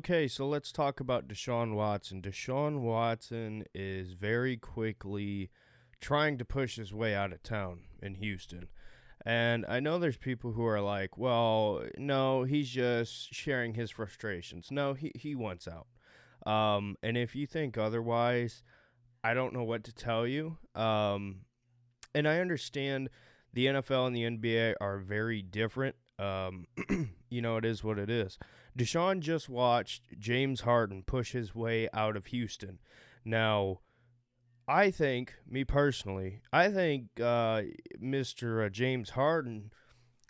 Okay, so let's talk about Deshaun Watson. Deshaun Watson is very quickly trying to push his way out of town in Houston. And I know there's people who are like, well, no, he's just sharing his frustrations. No, he wants out. And if you think otherwise, I don't know what to tell you. And I understand the NFL and the NBA are very different. It is what it is. Deshaun just watched James Harden push his way out of Houston. Now, I think, me personally, Mr. James Harden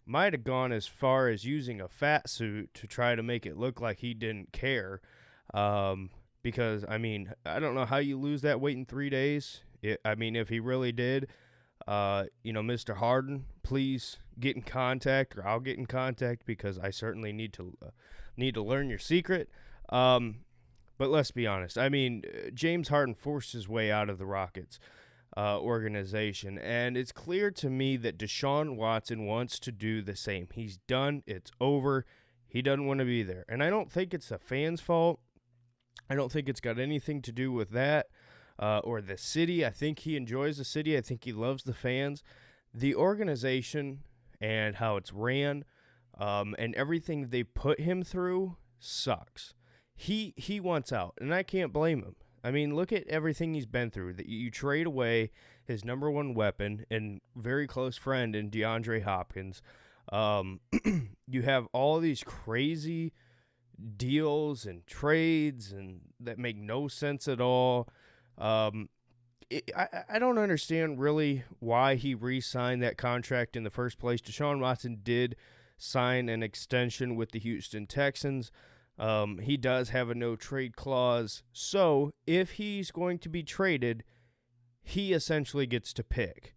might have gone as far as using a fat suit to try to make it look like he didn't care. Because, I don't know how you lose that weight in 3 days. If he really did, Mr. Harden, please get in contact, or I'll get in contact because I certainly need to learn your secret. But let's be honest. James Harden forced his way out of the Rockets organization, and it's clear to me that Deshaun Watson wants to do the same. He's done. It's over. He doesn't want to be there, and I don't think it's the fans' fault. I don't think it's got anything to do with that. Or the city. I think he enjoys the city. I think he loves the fans. The organization and how it's ran and everything they put him through sucks. He wants out, and I can't blame him. Look at everything he's been through. That you trade away his number one weapon and very close friend in DeAndre Hopkins. You have all these crazy deals and trades and that make no sense at all. I don't understand really why he re-signed that contract in the first place. Deshaun Watson did sign an extension with the Houston Texans. He does have a no-trade clause. So if he's going to be traded, he essentially gets to pick.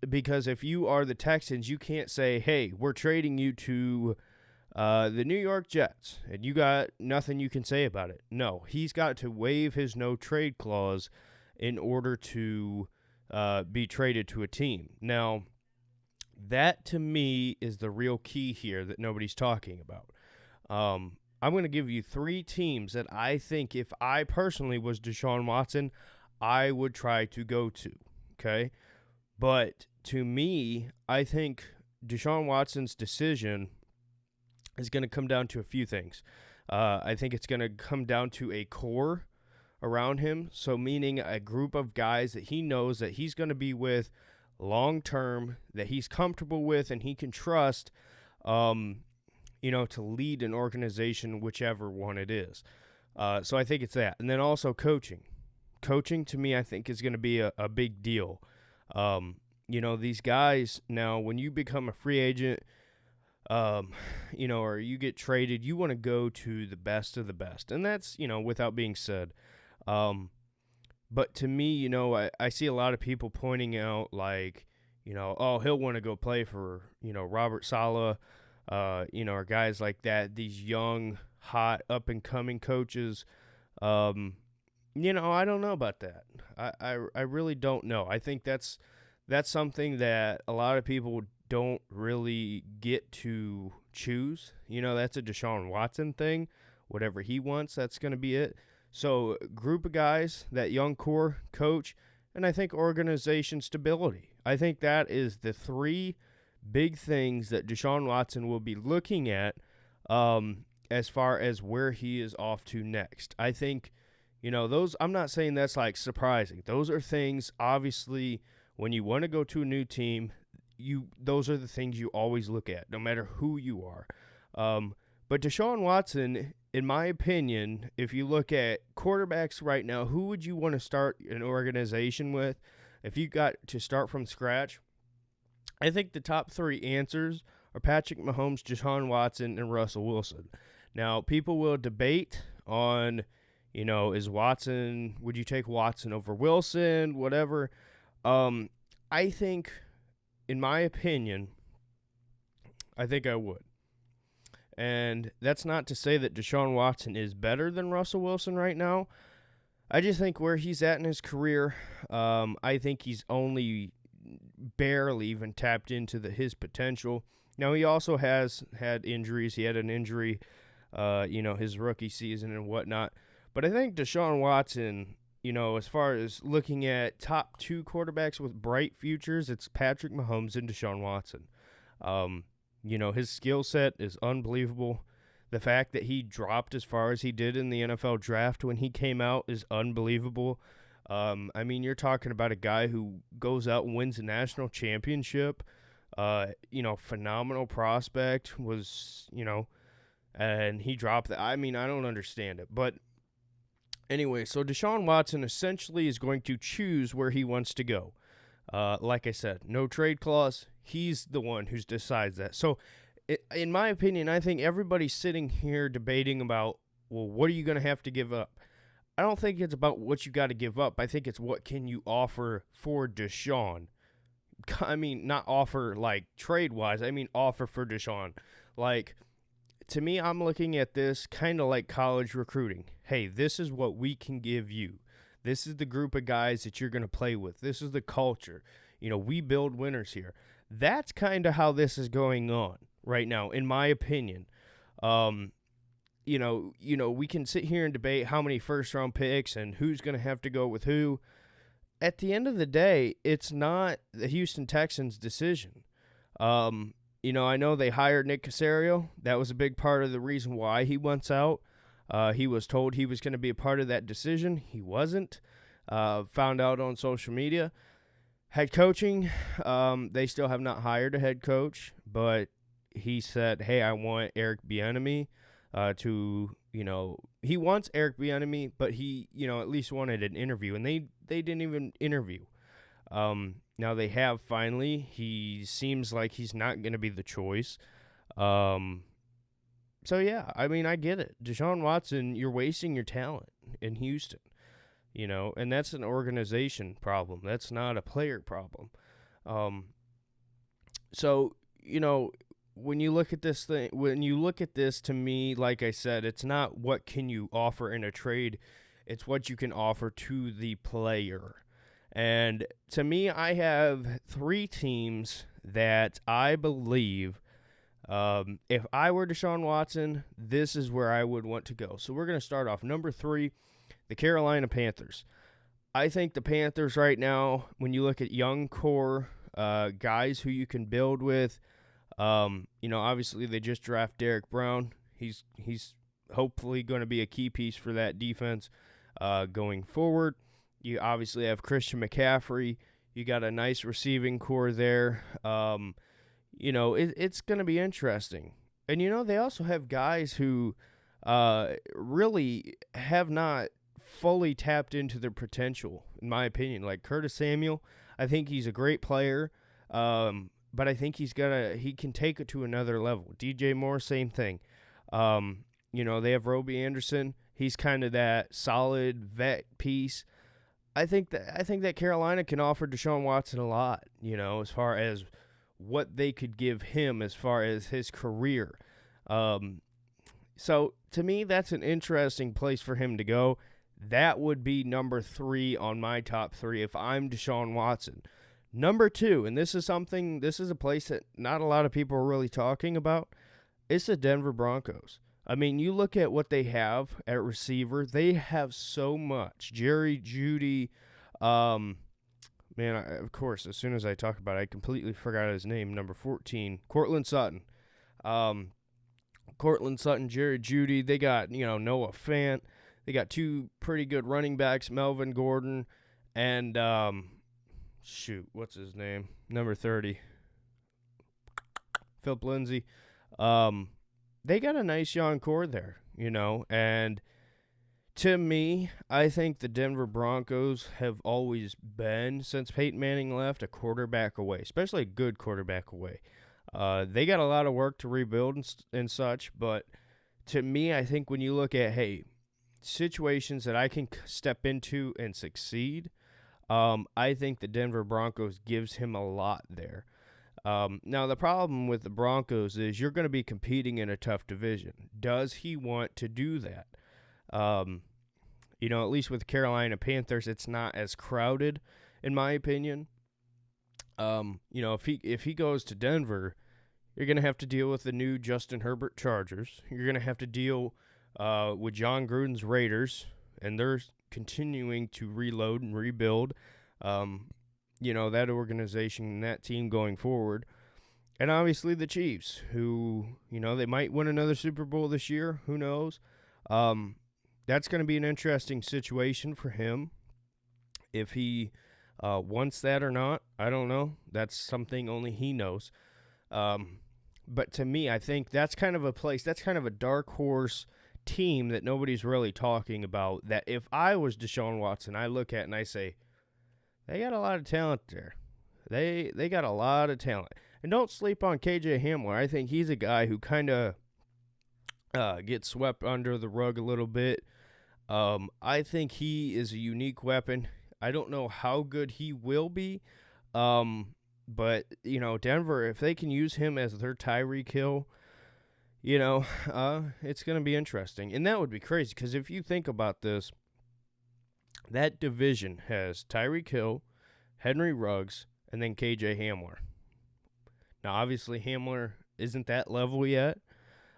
Because if you are the Texans, you can't say, hey, we're trading you to the New York Jets, and you got nothing you can say about it. No, he's got to waive his no-trade clause in order to be traded to a team. Now, that to me is the real key here that nobody's talking about. I'm going to give you 3 teams that I think if I personally was Deshaun Watson, I would try to go to, okay? But to me, I think Deshaun Watson's decision is going to come down to a few things. I think it's going to come down to a core around him, so meaning a group of guys that he knows that he's going to be with long-term, that he's comfortable with and he can trust, to lead an organization, whichever one it is. So I think it's that. And then also coaching. Coaching, to me, I think is going to be a big deal. These guys, now, when you become a free agent, or you get traded, you want to go to the best of the best. And that's, without being said. But to me, I see a lot of people pointing out like, oh, he'll want to go play for, Robert Saleh, or guys like that, these young, hot, up-and-coming coaches. I don't know about that. I really don't know. I think that's something that a lot of people don't really get to choose. That's a Deshaun Watson thing. Whatever he wants, that's going to be it. So group of guys, that young core, coach, and I think organization stability. I think that is the 3 big things that Deshaun Watson will be looking at as far as where he is off to next. I think, those, I'm not saying that's like surprising. Those are things, obviously, when you want to go to a new team, those are the things you always look at, no matter who you are. But Deshaun Watson, in my opinion, if you look at quarterbacks right now, who would you want to start an organization with? If you got to start from scratch, I think the top 3 answers are Patrick Mahomes, Deshaun Watson, and Russell Wilson. Now, people will debate on, would you take Watson over Wilson, whatever. I think, in my opinion, I think I would. And that's not to say that Deshaun Watson is better than Russell Wilson right now. I just think where he's at in his career, I think he's only barely even tapped into his potential. Now, he also has had injuries. He had an injury his rookie season and whatnot. But I think Deshaun Watson, as far as looking at top two quarterbacks with bright futures, it's Patrick Mahomes and Deshaun Watson. His skill set is unbelievable. The fact that he dropped as far as he did in the NFL draft when he came out is unbelievable. You're talking about a guy who goes out and wins a national championship. Phenomenal prospect and he dropped that. I don't understand it. But anyway, so Deshaun Watson essentially is going to choose where he wants to go. Like I said, no trade clause. He's the one who decides that. So, in my opinion, I think everybody's sitting here debating about, well, what are you going to have to give up? I don't think it's about what you got to give up. I think it's what can you offer for Deshaun. Not offer like trade-wise. Offer for Deshaun. Like, to me, I'm looking at this kind of like college recruiting. Hey, this is what we can give you. This is the group of guys that you're going to play with. This is the culture. We build winners here. That's kind of how this is going on right now, in my opinion. We can sit here and debate how many first-round picks and who's going to have to go with who. At the end of the day, it's not the Houston Texans' decision. I know they hired Nick Caserio. That was a big part of the reason why he wants out. He was told he was going to be a part of that decision. He wasn't. Found out on social media. Head coaching, they still have not hired a head coach, but he said, hey, I want Eric Bieniemy he wants Eric Bieniemy, but he, at least wanted an interview, and they didn't even interview. Now they have finally. He seems like he's not going to be the choice. So, yeah, I get it. Deshaun Watson, you're wasting your talent in Houston, and that's an organization problem. That's not a player problem. When you look at this, to me, like I said, it's not what can you offer in a trade. It's what you can offer to the player. And to me, I have three teams that I believe if I were Deshaun Watson, this is where I would want to go. So we're going to start off. Number 3, the Carolina Panthers. I think the Panthers right now, when you look at young core guys who you can build with, obviously they just draft Derek Brown. He's hopefully going to be a key piece for that defense going forward. You obviously have Christian McCaffrey. You got a nice receiving core there. It's going to be interesting. And, they also have guys who really have not fully tapped into their potential, in my opinion. Like Curtis Samuel, I think he's a great player, but I think he can take it to another level. DJ Moore, same thing. They have Robbie Anderson. He's kind of that solid vet piece. I think that Carolina can offer Deshaun Watson a lot, as far as what they could give him as far as his career. So to me, that's an interesting place for him to go. That would be number 3 on my top 3 if I'm Deshaun Watson. Number 2, and this is a place that not a lot of people are really talking about, it's the Denver Broncos. You look at what they have at receiver. They have so much. Jerry Jeudy, of course, as soon as I talk about it, I completely forgot his name. Number 14, Cortland Sutton. Jerry Jeudy. They got, Noah Fant. They got 2 pretty good running backs, Melvin Gordon and, what's his name? Number 30, Philip Lindsay. They got a nice young core there, and to me, I think the Denver Broncos have always been, since Peyton Manning left, a quarterback away, especially a good quarterback away. They got a lot of work to rebuild and such, but to me, I think when you look at, situations that I can step into and succeed, I think the Denver Broncos gives him a lot there. Now, the problem with the Broncos is you're going to be competing in a tough division. Does he want to do that? At least with the Carolina Panthers, it's not as crowded, in my opinion. If he goes to Denver, You're going to have to deal with the new Justin Herbert Chargers. You're going to have to deal with John Gruden's Raiders, and they're continuing to reload and rebuild, that organization and that team going forward. And obviously the Chiefs, who, they might win another Super Bowl this year. Who knows? That's going to be an interesting situation for him. If he wants that or not, I don't know. That's something only he knows. But to me, I think that's kind of a place, that's kind of a dark horse team that nobody's really talking about, that if I was Deshaun Watson, I look at and I say, they got a lot of talent there. They got a lot of talent. And don't sleep on KJ Hamler. I think he's a guy who kind of gets swept under the rug a little bit. I think he is a unique weapon. I don't know how good he will be. But, Denver, if they can use him as their Tyreek Hill, it's going to be interesting. And that would be crazy because if you think about this, that division has Tyreek Hill, Henry Ruggs, and then KJ Hamler. Now, obviously, Hamler isn't that level yet.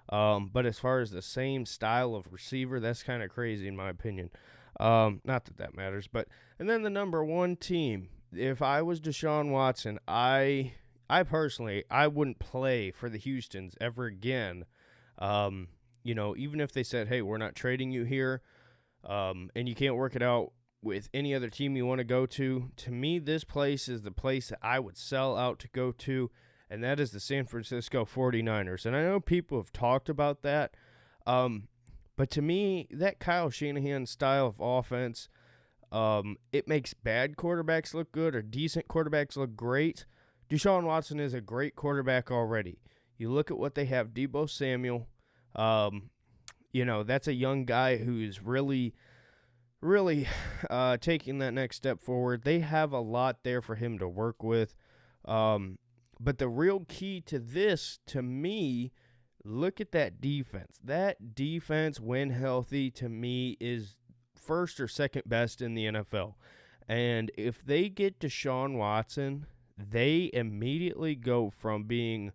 But as far as the same style of receiver, that's kind of crazy in my opinion. Not that matters. And then the number one team, if I was Deshaun Watson, I personally, I wouldn't play for the Houstons ever again. Even if they said, hey, we're not trading you here, and you can't work it out with any other team you want to go to me, this place is the place that I would sell out to go to, and that is the San Francisco 49ers. And I know people have talked about that, but to me, that Kyle Shanahan style of offense, it makes bad quarterbacks look good or decent quarterbacks look great. Deshaun Watson is a great quarterback already. You look at what they have, Deebo Samuel. That's a young guy who's really taking that next step forward. They have a lot there for him to work with. But the real key to this, to me, look at that defense. That defense, when healthy, to me, is first or second best in the NFL. And if they get Deshaun Watson, they immediately go from being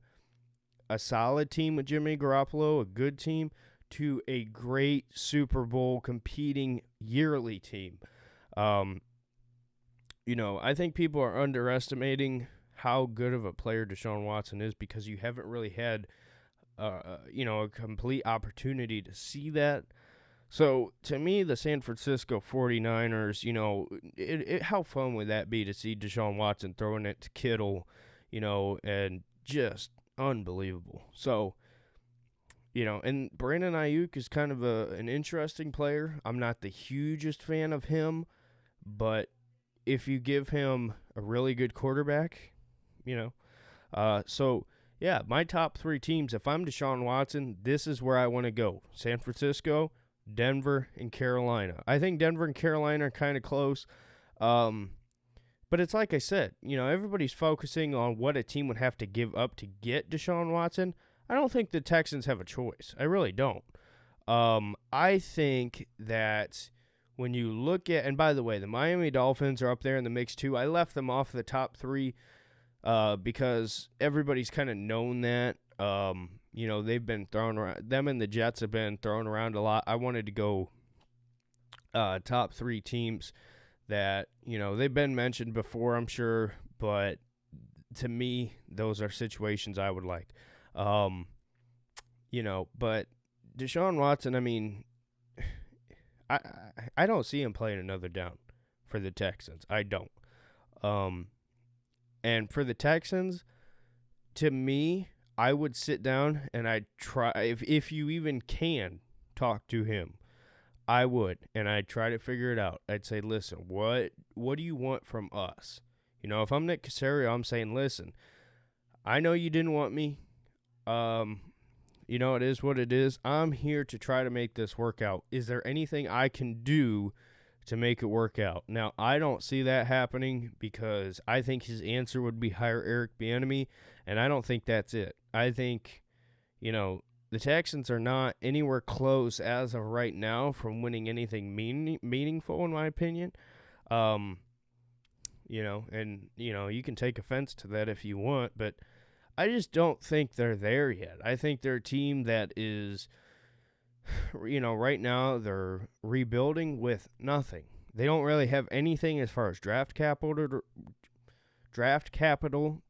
a solid team with Jimmy Garoppolo, a good team, to a great Super Bowl competing yearly team. I think people are underestimating how good of a player Deshaun Watson is because you haven't really had, a complete opportunity to see that. So, to me, the San Francisco 49ers, how fun would that be to see Deshaun Watson throwing it to Kittle, and just unbelievable. So, and Brandon Ayuk is kind of an interesting player. I'm not the hugest fan of him, but if you give him a really good quarterback, my top three teams, if I'm Deshaun Watson, this is where I want to go. San Francisco, Denver, and Carolina. I think Denver and Carolina are kind of close. But it's like I said, everybody's focusing on what a team would have to give up to get Deshaun Watson. I don't think the Texans have a choice. I really don't. I think that when you look at, and by the way, the Miami Dolphins are up there in the mix too. I left them off the top three because everybody's kind of known that. They've been thrown around. Them and the Jets have been thrown around a lot. I wanted to go top three teams that, they've been mentioned before, I'm sure, but to me, those are situations I would like. But Deshaun Watson, I mean, I don't see him playing another down for the Texans. I don't. And for the Texans, to me, I would sit down and I'd try, if you even can talk to him, I would, and I'd try to figure it out. I'd say, listen, what do you want from us? If I'm Nick Caserio, I'm saying, listen, I know you didn't want me. It is what it is. I'm here to try to make this work out. Is there anything I can do to make it work out? Now, I don't see that happening because I think his answer would be hire Eric Bieniemy, and I don't think that's it. I think, the Texans are not anywhere close as of right now from winning anything meaningful, in my opinion. You can take offense to that if you want, but I just don't think they're there yet. I think they're a team that is, right now they're rebuilding with nothing. They don't really have anything as far as draft capital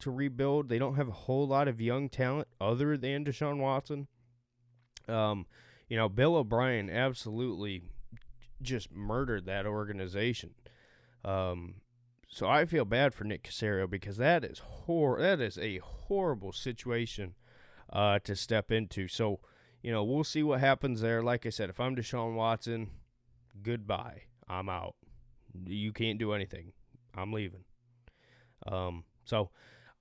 to rebuild. They don't have a whole lot of young talent other than Deshaun Watson. Bill O'Brien absolutely just murdered that organization. So I feel bad for Nick Caserio because that is a horrible situation to step into. So, we'll see what happens there. Like I said, if I'm Deshaun Watson, goodbye. I'm out. You can't do anything. I'm leaving. And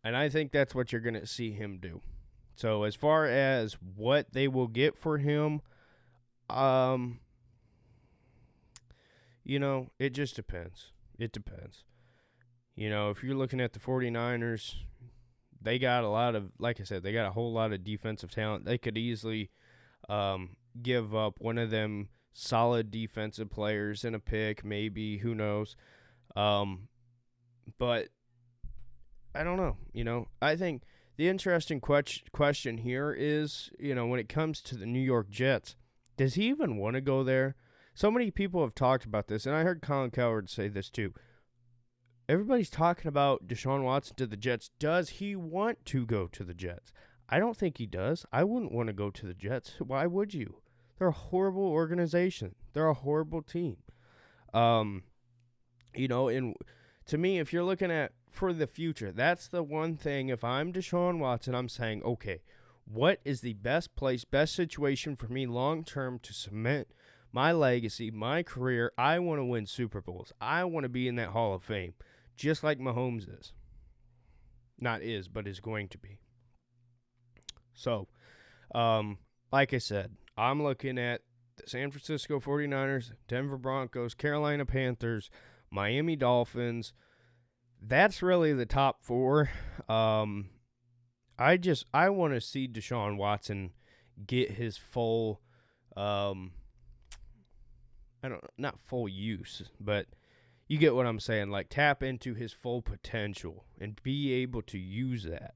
I think that's what you're going to see him do. So as far as what they will get for him, it just depends. It depends. If you're looking at the 49ers, they got they got a whole lot of defensive talent. They could easily give up one of them solid defensive players in a pick, maybe, who knows. But I don't know. I think the interesting question here is, when it comes to the New York Jets, does he even want to go there? So many people have talked about this, and I heard Colin Cowherd say this too. Everybody's talking about Deshaun Watson to the Jets. Does he want to go to the Jets? I don't think he does. I wouldn't want to go to the Jets. Why would you? They're a horrible organization. They're a horrible team. And to me, if you're looking at for the future, that's the one thing. If I'm Deshaun Watson, I'm saying, okay, what is the best situation for me long-term to cement my legacy, my career? I want to win Super Bowls. I want to be in that Hall of Fame, just like Mahomes is. Not is, but is going to be. So, like I said, I'm looking at the San Francisco 49ers, Denver Broncos, Carolina Panthers, Miami Dolphins. That's really the top four. I want to see Deshaun Watson get his full, not full use, but you get what I'm saying. Like, tap into his full potential and be able to use that.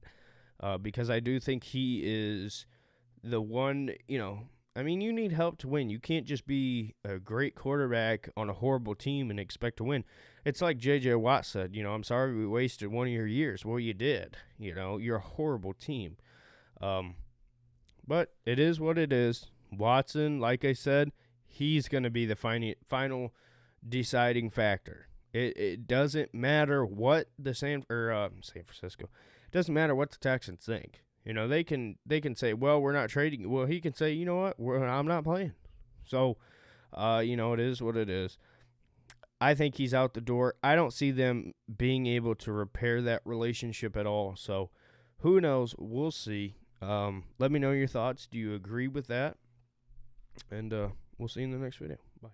Because I do think he is the one, you need help to win. You can't just be a great quarterback on a horrible team and expect to win. It's like J.J. Watt said, I'm sorry we wasted one of your years. Well, you did. You're a horrible team. But it is what it is. Watson, like I said, he's going to be the final deciding factor. It doesn't matter what the San Francisco. It doesn't matter what the Texans think. They can say, well, we're not trading. Well, he can say, you know what, I'm not playing. So, it is what it is. I think he's out the door. I don't see them being able to repair that relationship at all. So, who knows? We'll see. Let me know your thoughts. Do you agree with that? And we'll see you in the next video. Bye.